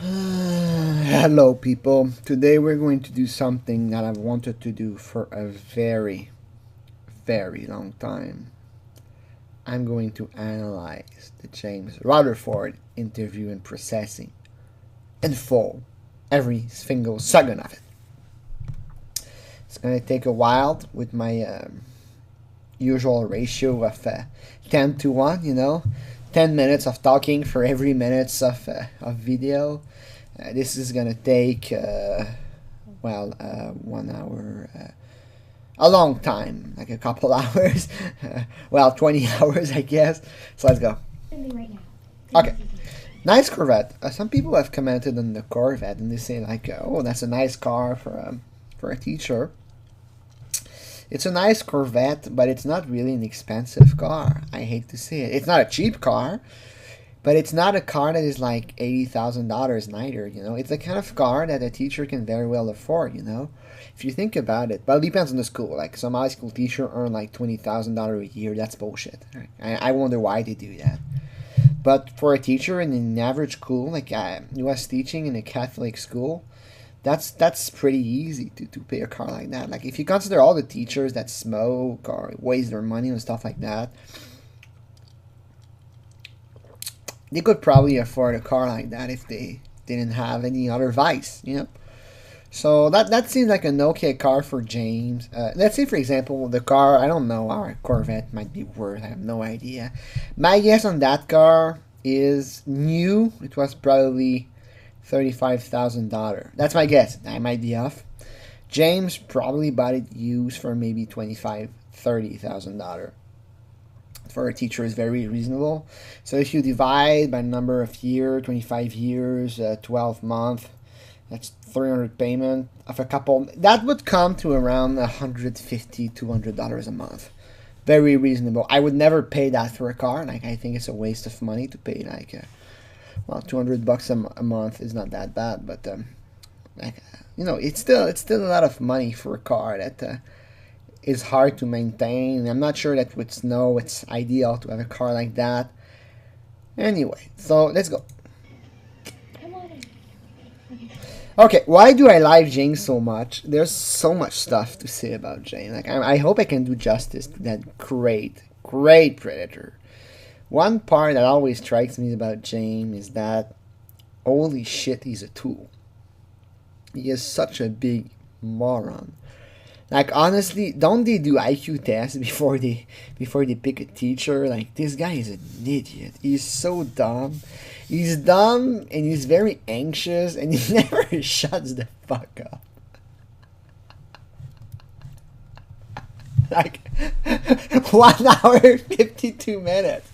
Hello, people. Today we're going to do something that I've wanted to do for a very, very long time. I'm going to analyze the James Rutherford interview and processing in full, every single second of it. It's going to take a while with my usual ratio of 10 to 1, 10 minutes of talking for every minutes of video. This is gonna take 1 hour, a long time, like a couple hours. 20 hours, I guess. So let's go. Okay, nice Corvette. Some people have commented on the Corvette and they say like, "Oh, that's a nice car for a teacher." It's a nice Corvette, but it's not really an expensive car. I hate to say it. It's not a cheap car, but it's not a car that is like $80,000 neither, It's the kind of car that a teacher can very well afford, If you think about it. Well, it depends on the school. Like some high school teacher earn like $20,000 a year. That's bullshit. I wonder why they do that. But for a teacher in an average school, like who was teaching in a Catholic school, that's pretty easy to pay a car like that. Like if you consider all the teachers that smoke or waste their money and stuff like that, they could probably afford a car like that if they didn't have any other vice, So that seems like an okay car for James. Let's say, for example, the car, I don't know, our Corvette might be worth, I have no idea. My guess on that car is new. It was probably $35,000. That's my guess. I might be off. James probably bought it used for maybe $30,000. For a teacher is very reasonable. So if you divide by number of years, 25 years, 12 months, that's 300 payment of a couple. That would come to around $150, $200 a month. Very reasonable. I would never pay that for a car. Like I think it's a waste of money to pay like $200 a month is not that bad, but it's still a lot of money for a car that is hard to maintain. I'm not sure that with snow it's ideal to have a car like that. Anyway, so let's go. Okay, why do I like James so much? There's so much stuff to say about James. Like I hope I can do justice to that great predator. One part that always strikes me about James is that, holy shit, he's a tool. He is such a big moron. Like honestly, don't they do IQ tests before they pick a teacher? Like this guy is an idiot. He's so dumb. He's dumb and he's very anxious and he never shuts the fuck up. Like 1 hour 52 minutes.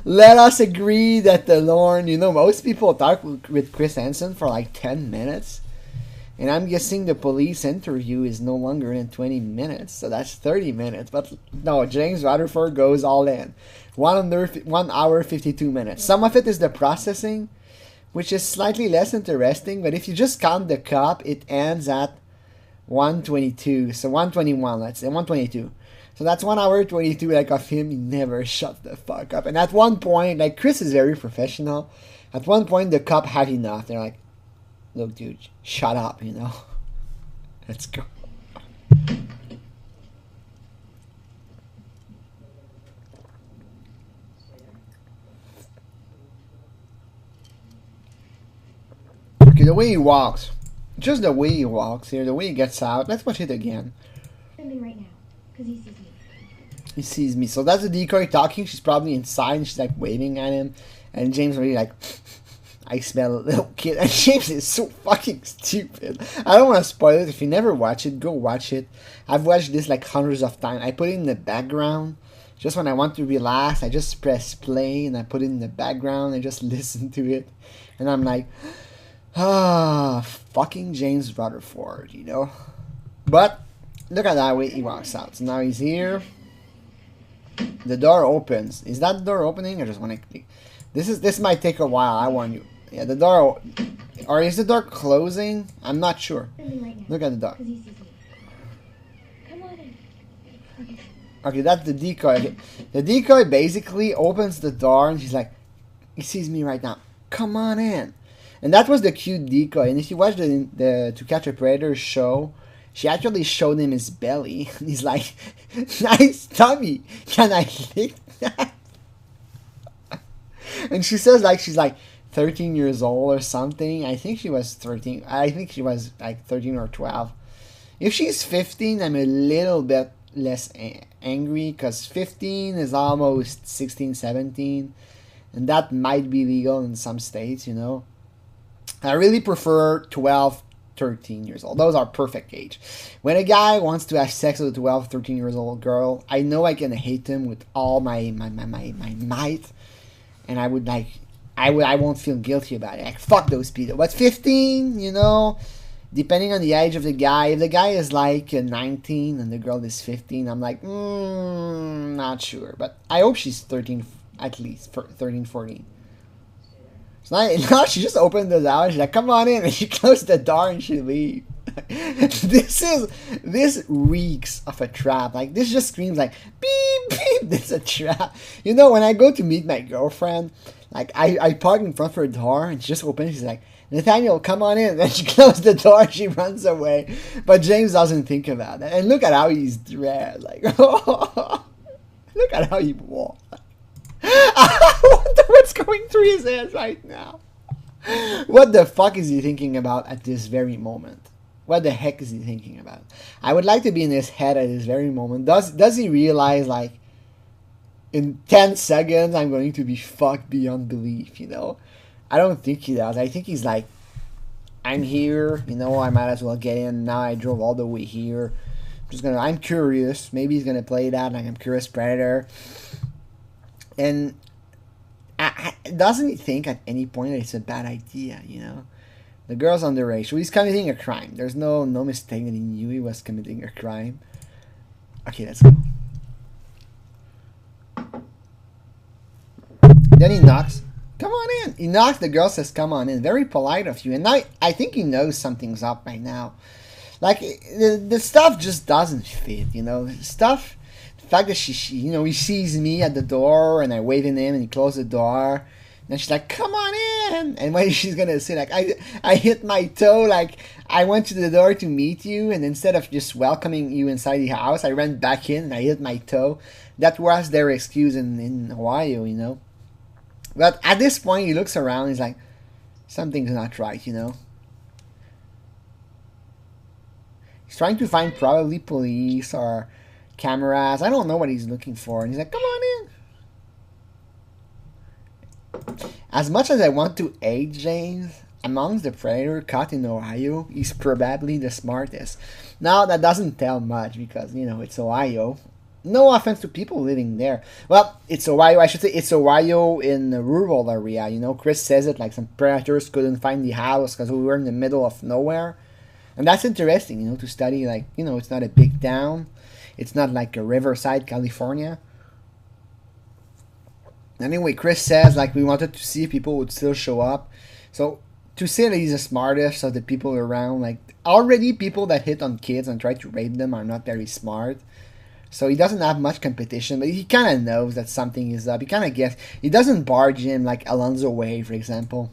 Let us agree that the Lorne, most people talk with Chris Hansen for like 10 minutes. And I'm guessing the police interview is no longer than 20 minutes. So that's 30 minutes. But no, James Rutherford goes all in. 1 hour 52 minutes. Some of it is the processing, which is slightly less interesting. But if you just count the cop, it ends at 122. So 121, let's say 122. So that's 1 hour 22 like of him. He never shut the fuck up. And at one point, like Chris is very professional. At one point the cop had enough. They're like, look dude, shut up, Let's go. Okay, the way he walks. Just the way he walks here, the way he gets out. Let's watch it again. Right now, because he sees me. He sees me. So that's the decoy talking. She's probably inside and she's like waving at him. And James really like, I smell a little kid. And James is so fucking stupid. I don't want to spoil it. If you never watch it, go watch it. I've watched this like hundreds of times. I put it in the background. Just when I want to relax, I just press play and I put it in the background and just listen to it. And I'm like, fucking James Rutherford, But look at that way he walks out. So now he's here. The door opens. Is that door opening? I just want to click. This might take a while. I warn you. Yeah, the door. Or is the door closing? I'm not sure. Look at the door. Come on in. Okay, that's the decoy. Okay. The decoy basically opens the door and he's like, he sees me right now. Come on in. And that was the cute decoy. And if you watch the To Catch a Predator show, she actually showed him his belly. And he's like, nice tummy. Can I lick that? And she says like she's like 13 years old or something. I think she was 13. I think she was like 13 or 12. If she's 15, I'm a little bit less angry because 15 is almost 16, 17. And that might be legal in some states, you know. I really prefer 12, 13 years old. Those are perfect age. When a guy wants to have sex with a 12, 13 years old girl, I know I can hate him with all my might. And I would like, I won't feel guilty about it. Like, fuck those people. But 15, you know, depending on the age of the guy, if the guy is like 19 and the girl is 15, I'm like, not sure. But I hope she's 13, at least 13, 14. So now she just opened the door. She's like, come on in. And she closed the door and she leaves. This reeks of a trap. Like, this just screams like, beep, beep, this is a trap. You know, when I go to meet my girlfriend, like, I park in front of her door and she just opens. She's like, Nathaniel, come on in. And she closed the door and she runs away. But James doesn't think about that. And look at how he's dressed. Like, look at how he walks. I wonder what's going through his head right now. What the fuck is he thinking about at this very moment? What the heck is he thinking about? I would like to be in his head at this very moment. Does he realize, like, in 10 seconds I'm going to be fucked beyond belief, you know? I don't think he does. I think he's like, I'm here, you know, I might as well get in. Now I drove all the way here. I'm curious. Maybe he's gonna play that, like, I'm Curious Predator. And doesn't he think at any point that it's a bad idea, you know? The girl's underage, so he's committing a crime. There's no mistake that he knew he was committing a crime. Okay, let's go. Then he knocks. Come on in. He knocks, the girl says, come on in. Very polite of you. And I think he knows something's up right now. Like, the stuff just doesn't fit, you know? Stuff... The fact that she, you know, he sees me at the door and I wave at him and he closes the door. And she's like, come on in. And when she's going to say, like, I hit my toe, like, I went to the door to meet you. And instead of just welcoming you inside the house, I ran back in and I hit my toe. That was their excuse in Ohio, you know. But at this point, he looks around and he's like, something's not right, you know. He's trying to find probably police or cameras. I don't know what he's looking for. And he's like, come on in. As much as I want to aid James, amongst the predator caught in Ohio, he's probably the smartest. Now, that doesn't tell much because, you know, it's Ohio. No offense to people living there. Well, it's Ohio. I should say it's Ohio in a rural area. You know, Chris says it like some predators couldn't find the house because we were in the middle of nowhere. And that's interesting, you know, to study, like, you know, it's not a big town. It's not like a Riverside, California. Anyway, Chris says, like, we wanted to see if people would still show up. So, to say that he's the smartest of the people around, like, already people that hit on kids and try to rape them are not very smart. So, he doesn't have much competition, but he kind of knows that something is up. He kind of gets, he doesn't barge him like Alonzo Way, for example.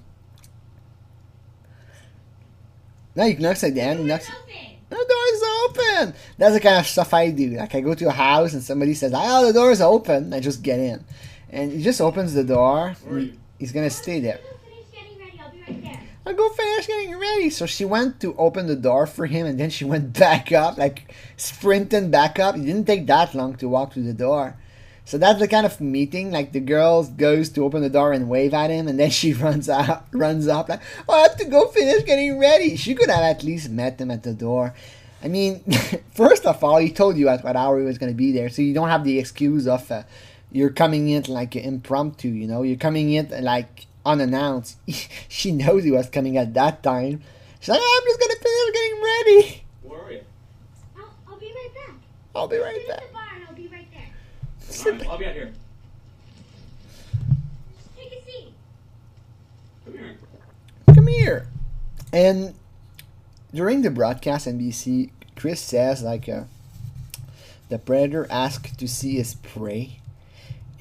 Now he knocks at the end, he knocks... The door is open! That's the kind of stuff I do. Like, I go to a house and somebody says, oh, the door is open. I just get in. And he just opens the door. He's going to stay there. I'll go finish getting ready. So she went to open the door for him and then she went back up, like sprinting back up. It didn't take that long to walk to the door. So that's the kind of meeting, like the girl goes to open the door and wave at him, and then she runs up, like, oh, I have to go finish getting ready. She could have at least met him at the door. I mean, first of all, he told you at what hour he was going to be there, so you don't have the excuse of you're coming in like impromptu, you know? You're coming in like unannounced. She knows he was coming at that time. She's like, oh, I'm just going to finish getting ready. Where are you? I'll be right back. I'll be right back. Sit at the bar and I'll be right there. Right, I'll be out here. Take a seat. Come here. Come here. And during the broadcast, NBC, Chris says, like, the predator asked to see his prey.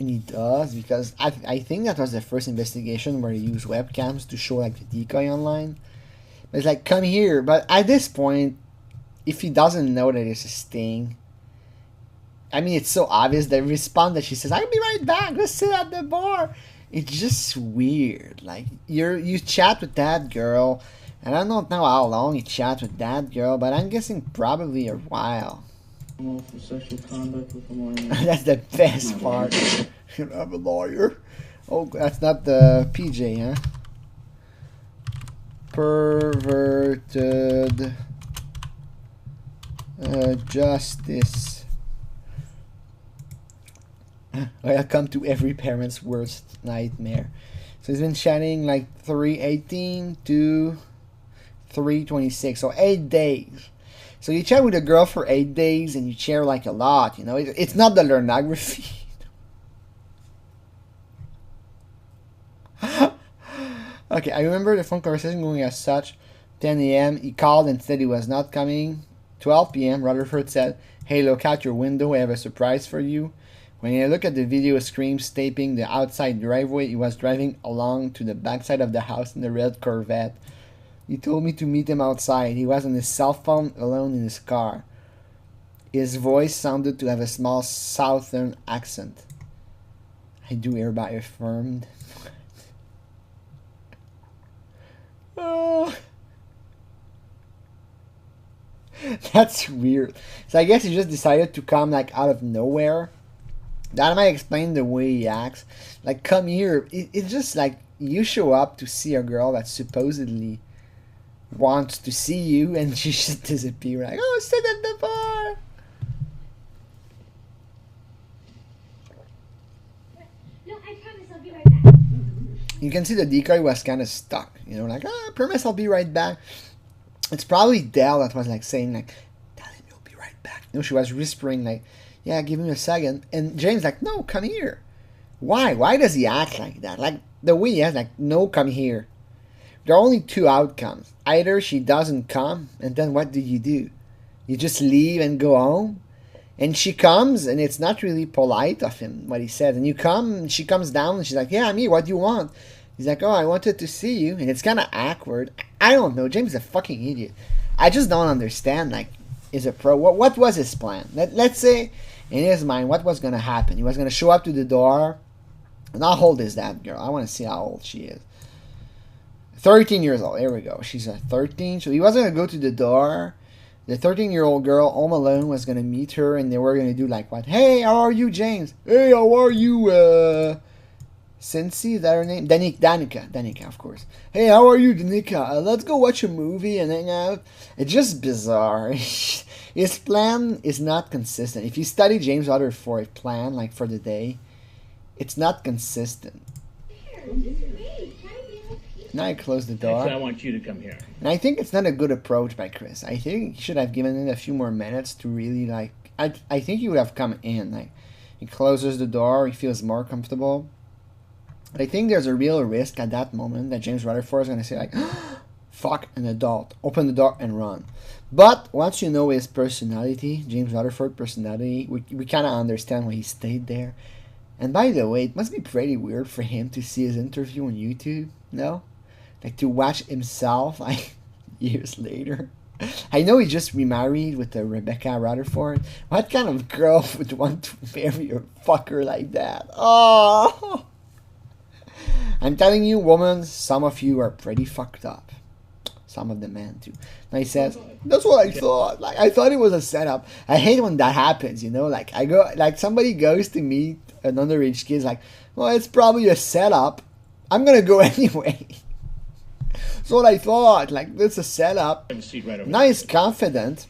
And he does, because I think that was the first investigation where he used webcams to show like the decoy online. But it's like, come here. But at this point, if he doesn't know that it's a sting, I mean, it's so obvious. The response that she says, "I'll be right back. Let's sit at the bar." It's just weird. Like you chat with that girl, and I don't know how long you chat with that girl, but I'm guessing probably a while. For sexual conduct with a minor. That's the best part. You don't have a lawyer. Oh, that's not the PJ, huh? Perverted justice. Welcome to every parent's worst nightmare. So he's been chatting like 3:18 to 3:26, so 8 days. So you chat with a girl for 8 days and you share like a lot, you know. It's not the pornography. Okay, I remember the phone conversation going as such. 10 a.m. He called and said he was not coming. 12 p.m. Rutherford said, "Hey, look out your window. I have a surprise for you." When I look at the video screens taping the outside driveway, he was driving along to the backside of the house in the red Corvette. He told me to meet him outside. He was on his cell phone alone in his car. His voice sounded to have a small southern accent. I do hereby affirmed. Oh. That's weird. So I guess he just decided to come like out of nowhere. That might explain the way he acts. Like, come here. It's just like you show up to see a girl that supposedly wants to see you, and she just disappears. Like, oh, sit at the bar. No, I promise I'll be right back. You can see the decoy was kind of stuck. You know, like, I promise I'll be right back. It's probably Dell that was like saying like, "Tell him you'll be right back." You know, she was whispering like, "Yeah, give me a second." And James like, "No, come here." Why? Why does he act like that? Like the way he has like, "No, come here." There are only two outcomes. Either she doesn't come, and then what do? You just leave and go home. And she comes, and it's not really polite of him what he said. And you come, and she comes down, and she's like, "Yeah, me. What do you want?" He's like, "Oh, I wanted to see you." And it's kind of awkward. I don't know. James is a fucking idiot. I just don't understand, like, is a pro. What was his plan? Let's say, in his mind, what was going to happen? He was going to show up to the door. And how old is that girl? I want to see how old she is. 13 years old. There we go. She's a 13. So he was going to go to the door. The 13-year-old girl, home alone, was going to meet her. And they were going to do, like, what? "Hey, how are you, James?" "Hey, how are you, Cincy?" Is that her name? Danica, of course. "Hey, how are you, Danica? Let's go watch a movie and hang out." It's just bizarre. His plan is not consistent. If you study James Rutherford plan, like for the day, it's not consistent. Here, just wait. Try to be like Now I close the Actually, I door. want you to come here. And I think it's not a good approach by Chris. I think he should have given it a few more minutes to really, like... I think he would have come in. Like, he closes the door, he feels more comfortable. But I think there's a real risk at that moment that James Rutherford is going to say, like, "Fuck an adult. Open the door and run." But once you know his personality, James Rutherford personality, we kind of understand why he stayed there. And by the way, it must be pretty weird for him to see his interview on YouTube, no? Like, to watch himself, like, years later. I know he just remarried with Rebecca Rutherford. What kind of girl would want to marry a fucker like that? Oh! I'm telling you, women, some of you are pretty fucked up. Some of the men, too. And he says, "That's what I thought. Like, I thought it was a setup." I hate when that happens, you know? Like, somebody goes to meet an underage kid, like, "Well, it's probably a setup. I'm gonna go anyway." That's what I thought. Like, it's a setup. Have a seat right over Now he's confident.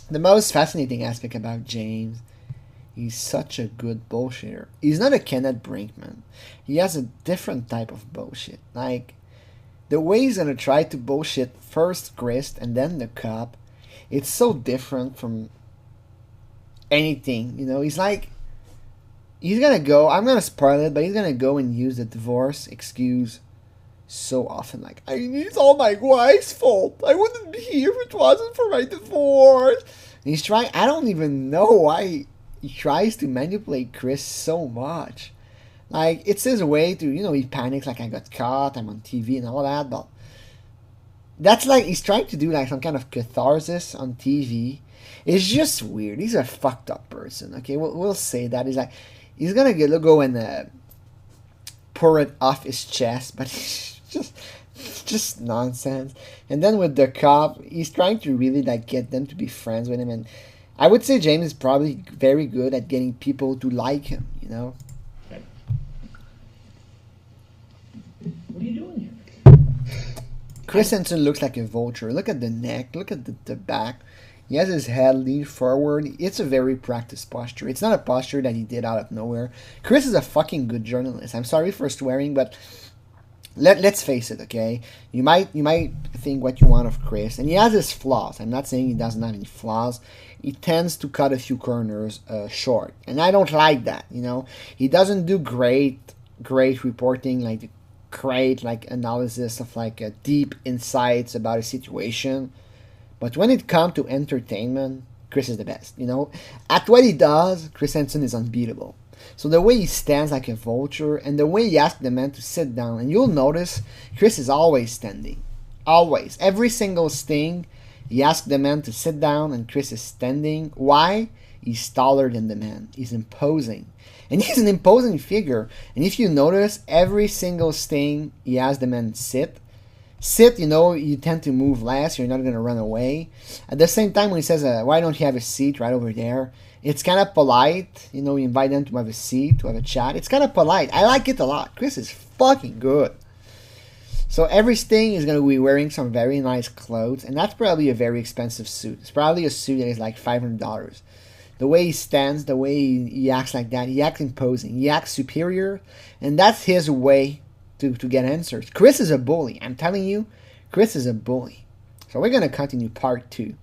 The most fascinating aspect about James, he's such a good bullshitter. He's not a Kenneth Brinkman. He has a different type of bullshit. Like, the way he's gonna try to bullshit first Chris and then the cop, it's so different from anything. You know, he's like, he's gonna go, I'm gonna spoil it, but he's gonna go and use the divorce excuse so often. Like, "It's all my wife's fault. I wouldn't be here if it wasn't for my divorce." And he's trying, I don't even know why he tries to manipulate Chris so much. Like, it's his way to, you know, he panics like I got caught, I'm on TV and all that, but that's like, he's trying to do like some kind of catharsis on TV. It's just weird. He's a fucked up person, okay? We'll say that. He's like, he's gonna go and pour it off his chest, but it's just nonsense. And then with the cop, he's trying to really like get them to be friends with him, and I would say James is probably very good at getting people to like him, you know? What are you doing here? Chris Henson looks like a vulture. Look at the neck. Look at the back. He has his head leaned forward. It's a very practiced posture. It's not a posture that he did out of nowhere. Chris is a fucking good journalist. I'm sorry for swearing, but let's face it, okay? You might think what you want of Chris, and he has his flaws. I'm not saying he doesn't have any flaws. He tends to cut a few corners short, and I don't like that, you know? He doesn't do great reporting, like great like analysis of like deep insights about a situation. But when it comes to entertainment, Chris is the best, you know? At what he does, Chris Henson is unbeatable. So the way he stands like a vulture, and the way he asks the man to sit down, and you'll notice Chris is always standing. Always. Every single sting, he asks the man to sit down, and Chris is standing. Why? He's taller than the man. He's imposing. And he's an imposing figure. And if you notice, every single sting, he asks the man sit. Sit, you know, you tend to move less. You're not going to run away. At the same time, when he says, why don't you have a seat right over there? It's kind of polite. You know, you invite them to have a seat, to have a chat. It's kind of polite. I like it a lot. Chris is fucking good. So every sting is going to be wearing some very nice clothes. And that's probably a very expensive suit. It's probably a suit that is like $500. The way he stands, the way he acts like that, he acts imposing. He acts superior. And that's his way to get answers. Chris is a bully. I'm telling you, Chris is a bully. So we're going to continue part 2.